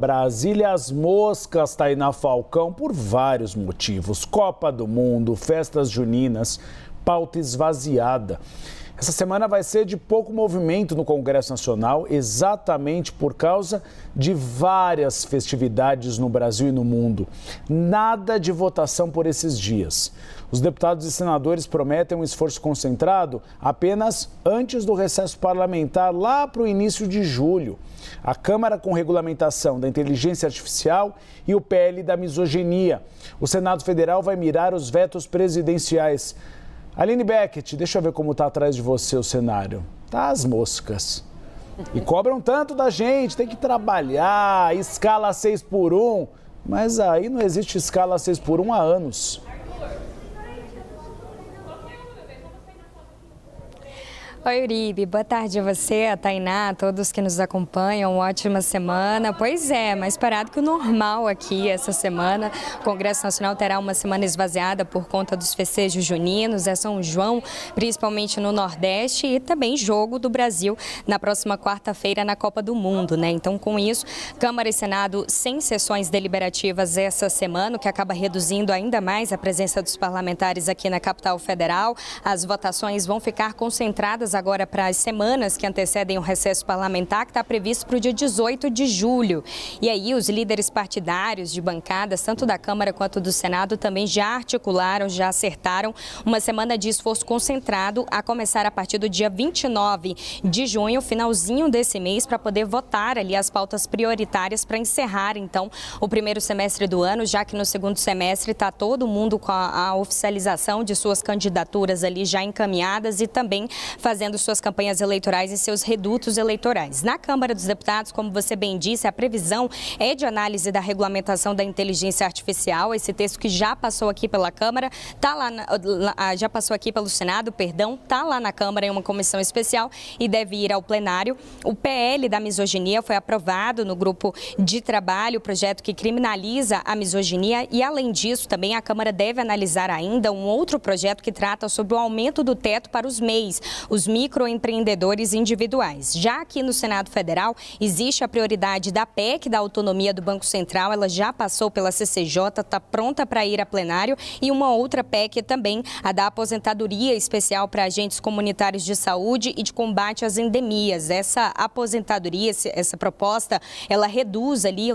Brasília, as moscas, Tainá Falcão, por vários motivos. Copa do Mundo, festas juninas, pauta esvaziada. Essa semana vai ser de pouco movimento no Congresso Nacional, exatamente por causa de várias festividades no Brasil e no mundo. Nada de votação por esses dias. Os deputados e senadores prometem um esforço concentrado apenas antes do recesso parlamentar, lá para o início de julho. A Câmara com regulamentação da inteligência artificial e o PL da misoginia. O Senado Federal vai mirar os vetos presidenciais. Aline Beckett, deixa eu ver como está atrás de você o cenário. Tá as moscas. E cobram tanto da gente, tem que trabalhar, escala 6x1. Mas aí não existe escala 6x1 há anos. Oi, Uribe, boa tarde a você, a Tainá, a todos que nos acompanham, ótima semana. Pois é, mais parado que o normal aqui essa semana. O Congresso Nacional terá uma semana esvaziada por conta dos festejos juninos, é São João, principalmente no Nordeste, e também jogo do Brasil na próxima quarta-feira na Copa do Mundo, né? Então, com isso, Câmara e Senado sem sessões deliberativas essa semana, o que acaba reduzindo ainda mais a presença dos parlamentares aqui na capital federal. As votações vão ficar concentradas agora para as semanas que antecedem o recesso parlamentar, que está previsto para o dia 18 de julho. E aí os líderes partidários de bancadas, tanto da Câmara quanto do Senado, também já articularam, já acertaram uma semana de esforço concentrado a começar a partir do dia 29 de junho, finalzinho desse mês, para poder votar ali as pautas prioritárias para encerrar, então, o primeiro semestre do ano, já que no segundo semestre está todo mundo com a oficialização de suas candidaturas ali já encaminhadas e também fazendo suas campanhas eleitorais e seus redutos eleitorais. Na Câmara dos Deputados, como você bem disse, a previsão é de análise da regulamentação da inteligência artificial. Esse texto que já passou aqui pela Câmara, já passou aqui pelo Senado, está lá na Câmara em uma comissão especial e deve ir ao plenário. O PL da misoginia foi aprovado no grupo de trabalho, o projeto que criminaliza a misoginia, e além disso, também a Câmara deve analisar ainda um outro projeto que trata sobre o aumento do teto para os MEIs, os microempreendedores individuais. Já aqui no Senado Federal, existe a prioridade da PEC da autonomia do Banco Central, ela já passou pela CCJ, está pronta para ir a plenário, e uma outra PEC também, a da aposentadoria especial para agentes comunitários de saúde e de combate às endemias. Essa aposentadoria, essa proposta, ela reduz ali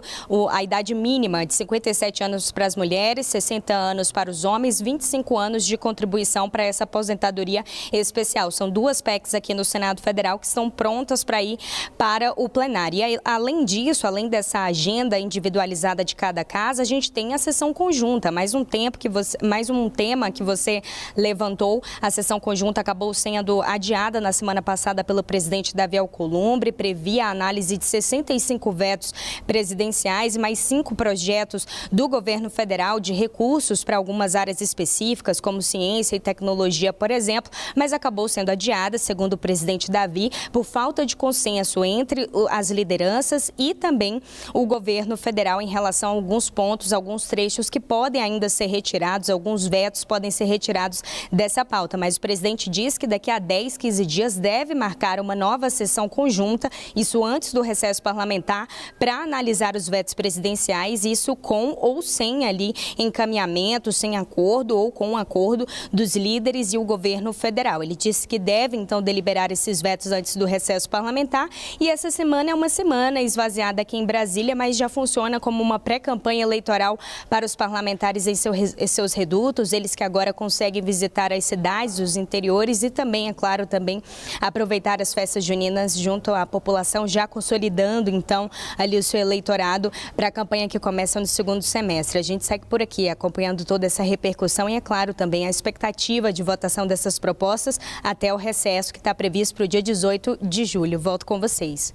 a idade mínima de 57 anos para as mulheres, 60 anos para os homens, 25 anos de contribuição para essa aposentadoria especial. São duas PECs aqui no Senado Federal que estão prontas para ir para o plenário. E além disso, além dessa agenda individualizada de cada casa, a gente tem a sessão conjunta. Mais um tema que você levantou. A sessão conjunta acabou sendo adiada na semana passada pelo presidente Davi Alcolumbre, previa a análise de 65 vetos presidenciais e mais 5 projetos do governo federal de recursos para algumas áreas específicas, como ciência e tecnologia, por exemplo, mas acabou sendo adiada, segundo o presidente Davi, por falta de consenso entre as lideranças e também o governo federal em relação a alguns pontos, alguns trechos que podem ainda ser retirados, alguns vetos podem ser retirados dessa pauta. Mas o presidente diz que daqui a 10, 15 dias deve marcar uma nova sessão conjunta, isso antes do recesso parlamentar, para analisar os vetos presidenciais, isso com ou sem ali encaminhamento, sem acordo ou com acordo dos líderes e o governo federal. Ele disse que deve, então, deliberar esses vetos antes do recesso parlamentar, e essa semana é uma semana esvaziada aqui em Brasília, mas já funciona como uma pré-campanha eleitoral para os parlamentares em seus redutos, eles que agora conseguem visitar as cidades, os interiores e também, é claro, também aproveitar as festas juninas junto à população, já consolidando, então, ali o seu eleitorado para a campanha que começa no segundo semestre. A gente segue por aqui, acompanhando toda essa repercussão e, é claro, também a expectativa de votação dessas propostas até o recesso que está previsto para o dia 18 de julho. Volto com vocês.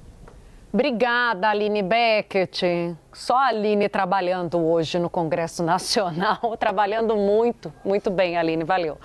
Obrigada, Aline Beckett. Só a Aline trabalhando hoje no Congresso Nacional, trabalhando muito, muito bem, Aline, valeu.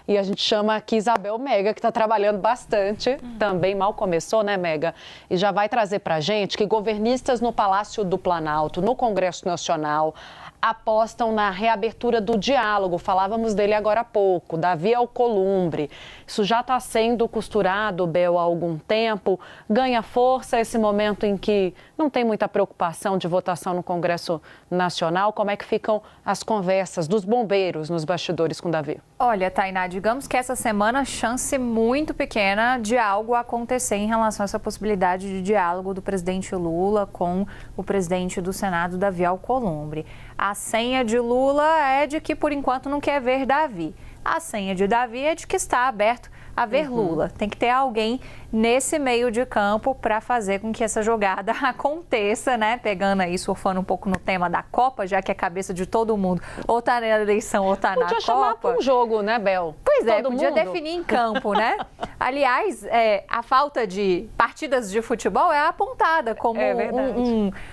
E a gente chama aqui Isabel Mega, que está trabalhando bastante, também mal começou, né, Mega? E já vai trazer para a gente que governistas no Palácio do Planalto, no Congresso Nacional, apostam na reabertura do diálogo. Falávamos dele agora há pouco, Davi Alcolumbre. Isso já está sendo costurado, Bel, há algum tempo. Ganha força esse momento em que não tem muita preocupação de votação no Congresso Nacional. Como é que ficam as conversas dos bombeiros nos bastidores com Davi? Olha, Tainá, digamos que essa semana chance muito pequena de algo acontecer em relação a essa possibilidade de diálogo do presidente Lula com o presidente do Senado, Davi Alcolumbre. A senha de Lula é de que, por enquanto, não quer ver Davi. A senha de Davi é de que está aberto a ver Lula. Tem que ter alguém nesse meio de campo para fazer com que essa jogada aconteça, né? Pegando aí, surfando um pouco no tema da Copa, já que a cabeça de todo mundo ou tá na eleição ou tá na Copa. Podia chamar para um jogo, né, Bel? Pois é, podia definir em campo, né? Aliás, a falta de partidas de futebol é apontada como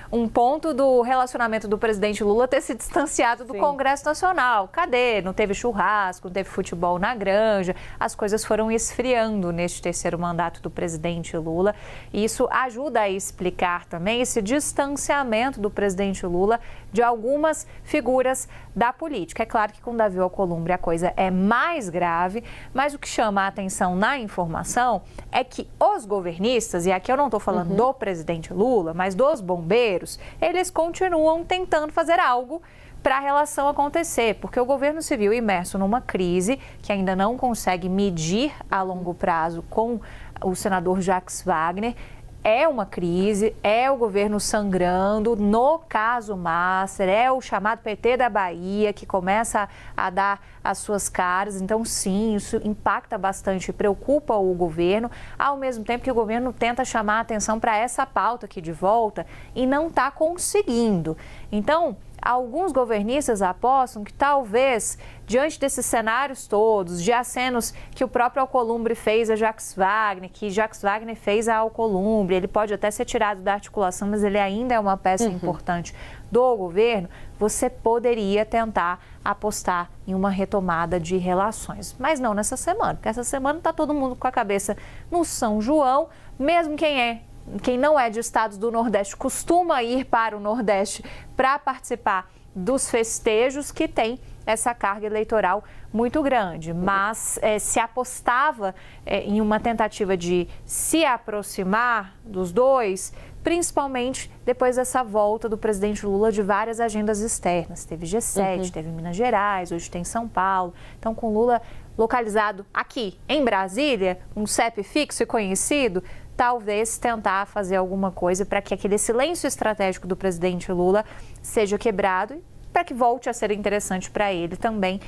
um ponto do relacionamento do presidente Lula ter se distanciado do Congresso Nacional. Cadê? Não teve churrasco, não teve futebol na granja, as coisas foram esfriando neste terceiro mandato do presidente Lula. E isso ajuda a explicar também esse distanciamento do presidente Lula de algumas figuras da política. É claro que com Davi Alcolumbre a coisa é mais grave, mas o que chama a atenção na informação é que os governistas, e aqui eu não estou falando do presidente Lula, mas dos bombeiros, eles continuam tentando fazer algo para a relação acontecer, porque o governo se viu imerso numa crise que ainda não consegue medir a longo prazo com o senador Jacques Wagner. É uma crise, é o governo sangrando, no caso Master, é o chamado PT da Bahia que começa a dar as suas caras. Então, sim, isso impacta bastante, preocupa o governo, ao mesmo tempo que o governo tenta chamar a atenção para essa pauta aqui de volta e não está conseguindo. Então, alguns governistas apostam que talvez, diante desses cenários todos, de acenos que o próprio Alcolumbre fez a Jacques Wagner, que Jacques Wagner fez a Alcolumbre, ele pode até ser tirado da articulação, mas ele ainda é uma peça importante do governo, você poderia tentar apostar em uma retomada de relações. Mas não nessa semana, porque essa semana está todo mundo com a cabeça no São João, mesmo quem não é de estados do Nordeste costuma ir para o Nordeste para participar dos festejos que tem essa carga eleitoral muito grande. Mas se apostava em uma tentativa de se aproximar dos dois, principalmente depois dessa volta do presidente Lula de várias agendas externas. Teve G7, teve Minas Gerais, hoje tem São Paulo. Então, com Lula localizado aqui em Brasília, um CEP fixo e conhecido, talvez tentar fazer alguma coisa para que aquele silêncio estratégico do presidente Lula seja quebrado e para que volte a ser interessante para ele também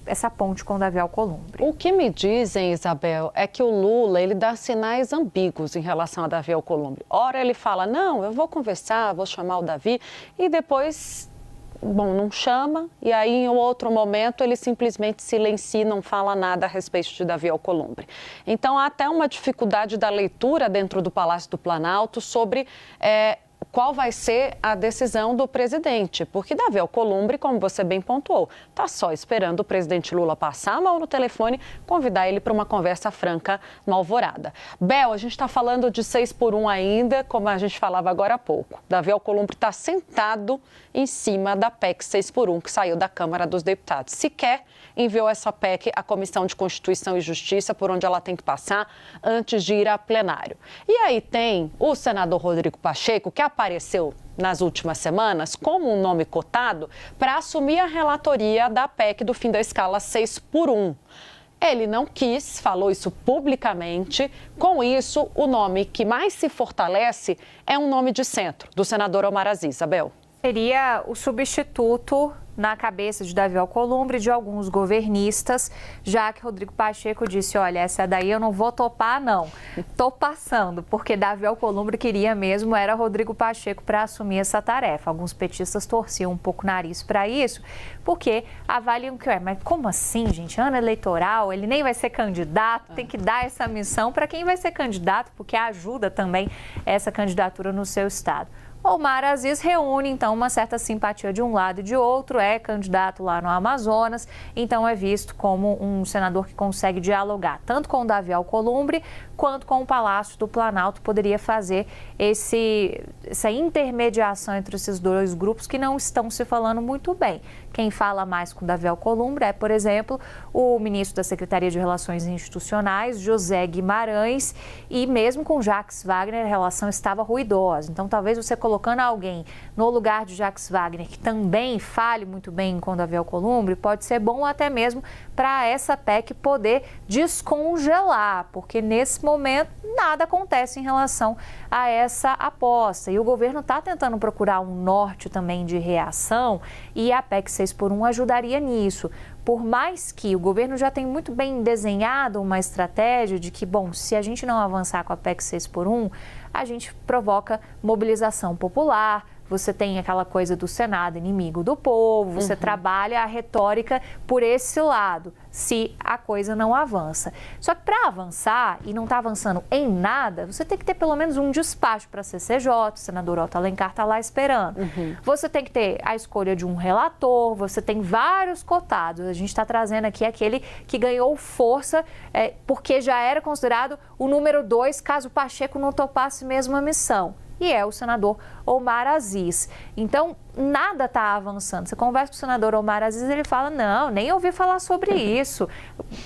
essa ponte com Davi Alcolumbre. O que me dizem, Isabel, é que o Lula ele dá sinais ambíguos em relação a Davi Alcolumbre. Ora ele fala, não, eu vou conversar, vou chamar o Davi, e depois, não chama, e aí em outro momento ele simplesmente silencia e não fala nada a respeito de Davi Alcolumbre. Então há até uma dificuldade da leitura dentro do Palácio do Planalto sobre qual vai ser a decisão do presidente, porque Davi Alcolumbre, como você bem pontuou, está só esperando o presidente Lula passar a mão no telefone, convidar ele para uma conversa franca no Alvorada. Bel, a gente está falando de 6x1 ainda, como a gente falava agora há pouco. Davi Alcolumbre está sentado em cima da PEC 6x1 que saiu da Câmara dos Deputados. Sequer enviou essa PEC à Comissão de Constituição e Justiça, por onde ela tem que passar antes de ir a plenário. E aí tem o senador Rodrigo Pacheco, que apareceu nas últimas semanas como um nome cotado para assumir a relatoria da PEC do fim da escala 6x1. Ele não quis, falou isso publicamente. Com isso, o nome que mais se fortalece é um nome de centro, do senador Omar Aziz. Isabel. Seria o substituto na cabeça de Davi Alcolumbre de alguns governistas, já que Rodrigo Pacheco disse, olha, essa daí eu não vou topar não, tô passando, porque Davi Alcolumbre queria mesmo, era Rodrigo Pacheco para assumir essa tarefa. Alguns petistas torciam um pouco o nariz para isso, porque avaliam que, mas como assim, gente, ano eleitoral, ele nem vai ser candidato, tem que dar essa missão para quem vai ser candidato, porque ajuda também essa candidatura no seu estado. Omar Aziz reúne, então, uma certa simpatia de um lado e de outro, é candidato lá no Amazonas, então é visto como um senador que consegue dialogar tanto com o Davi Alcolumbre quanto com o Palácio do Planalto, poderia fazer essa intermediação entre esses dois grupos que não estão se falando muito bem. Quem fala mais com o Davi Alcolumbre é, por exemplo, o ministro da Secretaria de Relações Institucionais, José Guimarães, e mesmo com Jacques Wagner a relação estava ruidosa. Então, talvez você colocando alguém no lugar de Jacques Wagner, que também fale muito bem com o Davi Alcolumbre, pode ser bom até mesmo para essa PEC poder descongelar, porque nesse momento nada acontece em relação a essa aposta. E o governo está tentando procurar um norte também de reação e a PEC 6x1 ajudaria nisso. Por mais que o governo já tem muito bem desenhado uma estratégia de que, bom, se a gente não avançar com a PEC 6x1, a gente provoca mobilização popular, você tem aquela coisa do Senado inimigo do povo, você trabalha a retórica por esse lado, se a coisa não avança. Só que para avançar, e não está avançando em nada, você tem que ter pelo menos um despacho para a CCJ, o senador Otto Alencar está lá esperando. Você tem que ter a escolha de um relator, você tem vários cotados. A gente está trazendo aqui aquele que ganhou força, porque já era considerado o número 2, caso o Pacheco não topasse mesmo a missão. E é o senador Omar Aziz. Então, nada está avançando. Você conversa com o senador Omar Aziz, ele fala, não, nem ouvi falar sobre isso.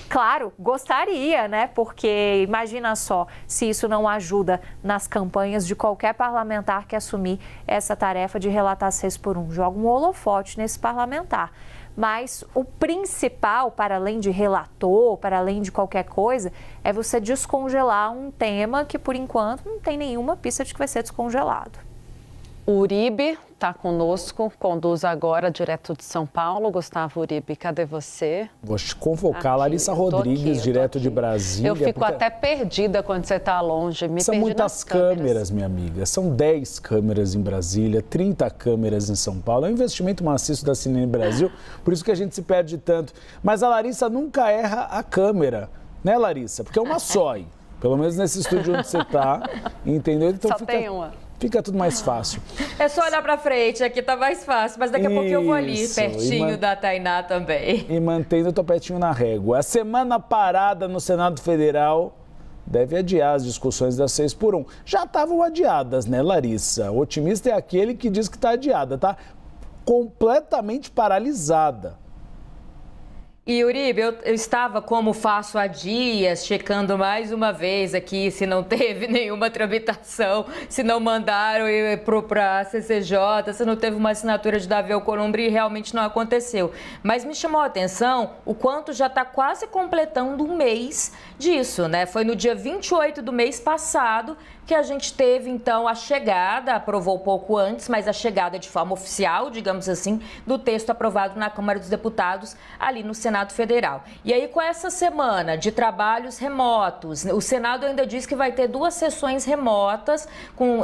Claro, gostaria, né? Porque imagina só, se isso não ajuda nas campanhas de qualquer parlamentar que assumir essa tarefa de relatar 6x1. Joga um holofote nesse parlamentar. Mas o principal, para além de relator, para além de qualquer coisa, é você descongelar um tema que, por enquanto, não tem nenhuma pista de que vai ser descongelado. O Uribe está conosco, conduz agora direto de São Paulo. Gustavo Uribe, cadê você? Vou te convocar, Larissa Rodrigues, direto de Brasília. Eu fico até perdida quando você está longe, São muitas câmeras, minha amiga. São 10 câmeras em Brasília, 30 câmeras em São Paulo. É um investimento maciço da CNN Brasil, por isso que a gente se perde tanto. Mas a Larissa nunca erra a câmera, né, Larissa? Porque é uma só, pelo menos nesse estúdio onde você está, entendeu? Então só tem uma. Fica tudo mais fácil. É só olhar pra frente, aqui tá mais fácil, mas daqui a pouquinho eu vou ali, pertinho da Tainá também. E mantendo o topetinho na régua. A semana parada no Senado Federal deve adiar as discussões das 6x1. Já estavam adiadas, né, Larissa? O otimista é aquele que diz que está adiada, tá completamente paralisada. E, Uribe, eu estava, como faço há dias, checando mais uma vez aqui se não teve nenhuma tramitação, se não mandaram para a CCJ, se não teve uma assinatura de Davi Alcolumbre e realmente não aconteceu. Mas me chamou a atenção o quanto já está quase completando um mês disso, né? Foi no dia 28 do mês passado que a gente teve, então, a chegada, aprovou pouco antes, mas a chegada de forma oficial, digamos assim, do texto aprovado na Câmara dos Deputados, ali no Senado Federal. E aí, com essa semana de trabalhos remotos, o Senado ainda diz que vai ter 2 sessões remotas, com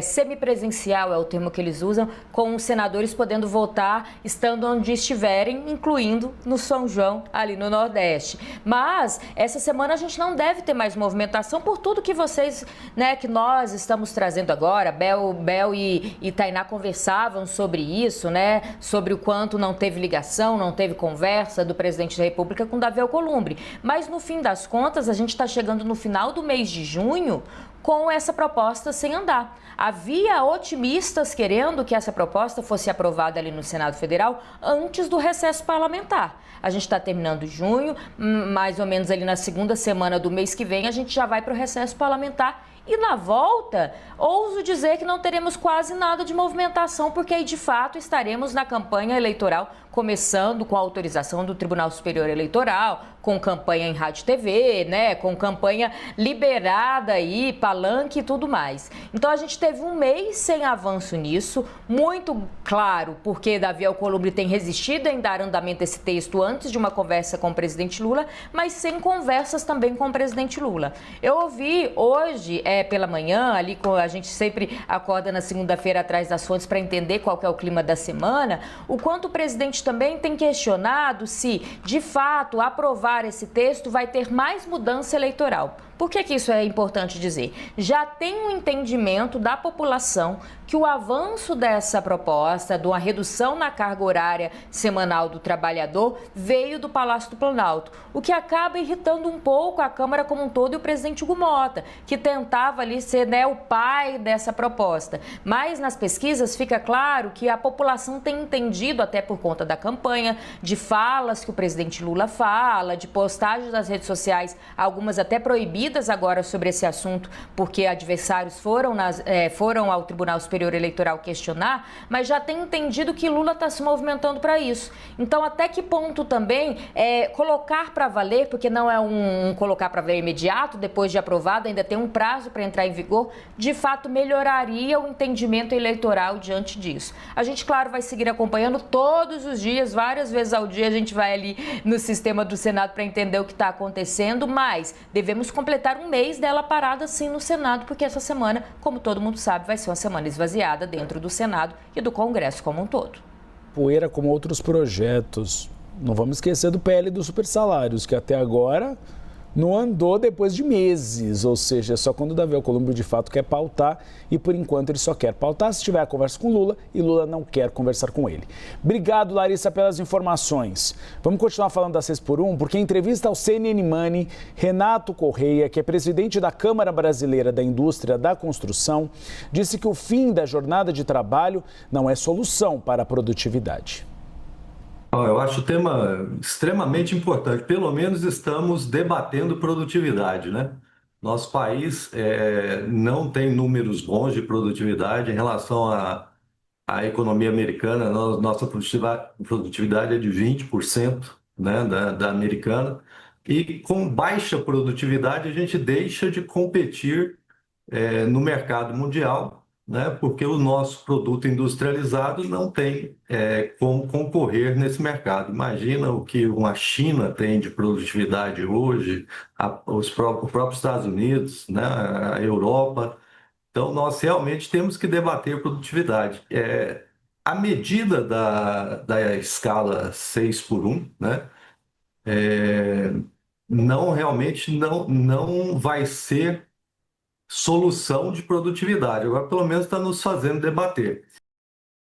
semipresencial, é o termo que eles usam, com os senadores podendo votar estando onde estiverem, incluindo no São João, ali no Nordeste. Mas, essa semana a gente não deve ter mais movimentação por tudo que vocês, né, que nós estamos trazendo agora. Bel e Tainá conversavam sobre isso, né? Sobre o quanto não teve ligação, não teve conversa do presidente da República com Davi Alcolumbre. Mas, no fim das contas, a gente está chegando no final do mês de junho com essa proposta sem andar. Havia otimistas querendo que essa proposta fosse aprovada ali no Senado Federal antes do recesso parlamentar. A gente está terminando junho, mais ou menos ali na segunda semana do mês que vem, a gente já vai para o recesso parlamentar. E na volta, ouso dizer que não teremos quase nada de movimentação, porque aí de fato estaremos na campanha eleitoral, começando com a autorização do Tribunal Superior Eleitoral, com campanha em rádio e TV, né, com campanha liberada aí, palanque e tudo mais. Então a gente teve um mês sem avanço nisso, muito claro, porque Davi Alcolumbre tem resistido em dar andamento a esse texto antes de uma conversa com o presidente Lula, mas sem conversas também com o presidente Lula. Eu ouvi hoje, pela manhã, ali a gente sempre acorda na segunda-feira atrás das fontes para entender qual que é o clima da semana, o quanto o presidente também tem questionado se, de fato, aprovar esse texto vai ter mais mudança eleitoral. Por que isso é importante dizer? Já tem um entendimento da população que o avanço dessa proposta, de uma redução na carga horária semanal do trabalhador, veio do Palácio do Planalto, o que acaba irritando um pouco a Câmara como um todo e o presidente Hugo Mota, que tentava ali ser, né, o pai dessa proposta. Mas nas pesquisas fica claro que a população tem entendido, até por conta da campanha, de falas que o presidente Lula fala, de postagens nas redes sociais, algumas até proibidas agora sobre esse assunto, porque adversários foram ao Tribunal Superior Eleitoral questionar, mas já tem entendido que Lula está se movimentando para isso. Então, até que ponto também colocar para valer, porque não é um colocar para valer imediato, depois de aprovado, ainda tem um prazo para entrar em vigor, de fato melhoraria o entendimento eleitoral diante disso. A gente, claro, vai seguir acompanhando todos os dias, várias vezes ao dia, a gente vai ali no sistema do Senado para entender o que está acontecendo, mas devemos completar um mês dela parada sim no Senado, porque essa semana, como todo mundo sabe, vai ser uma semana esvaziada dentro do Senado e do Congresso como um todo. Poeira como outros projetos. Não vamos esquecer do PL dos supersalários, que até agora não andou depois de meses, ou seja, é só quando o Davi Alcolumbre de fato quer pautar e por enquanto ele só quer pautar se tiver a conversa com Lula e Lula não quer conversar com ele. Obrigado, Larissa, pelas informações. Vamos continuar falando da 6x1, porque em entrevista ao CNN Money, Renato Correia, que é presidente da Câmara Brasileira da Indústria da Construção, disse que o fim da jornada de trabalho não é solução para a produtividade. Eu acho o tema extremamente importante. Pelo menos estamos debatendo produtividade, né? Nosso país não tem números bons de produtividade em relação à economia americana. Nossa produtividade é de 20%, né, da americana. E com baixa produtividade, a gente deixa de competir no mercado mundial, né, porque o nosso produto industrializado não tem como concorrer nesse mercado. Imagina o que uma China tem de produtividade hoje, os próprios Estados Unidos, né, a Europa. Então, nós realmente temos que debater produtividade. A medida da escala 6x1, né, realmente não vai ser solução de produtividade. Agora, pelo menos, está nos fazendo debater.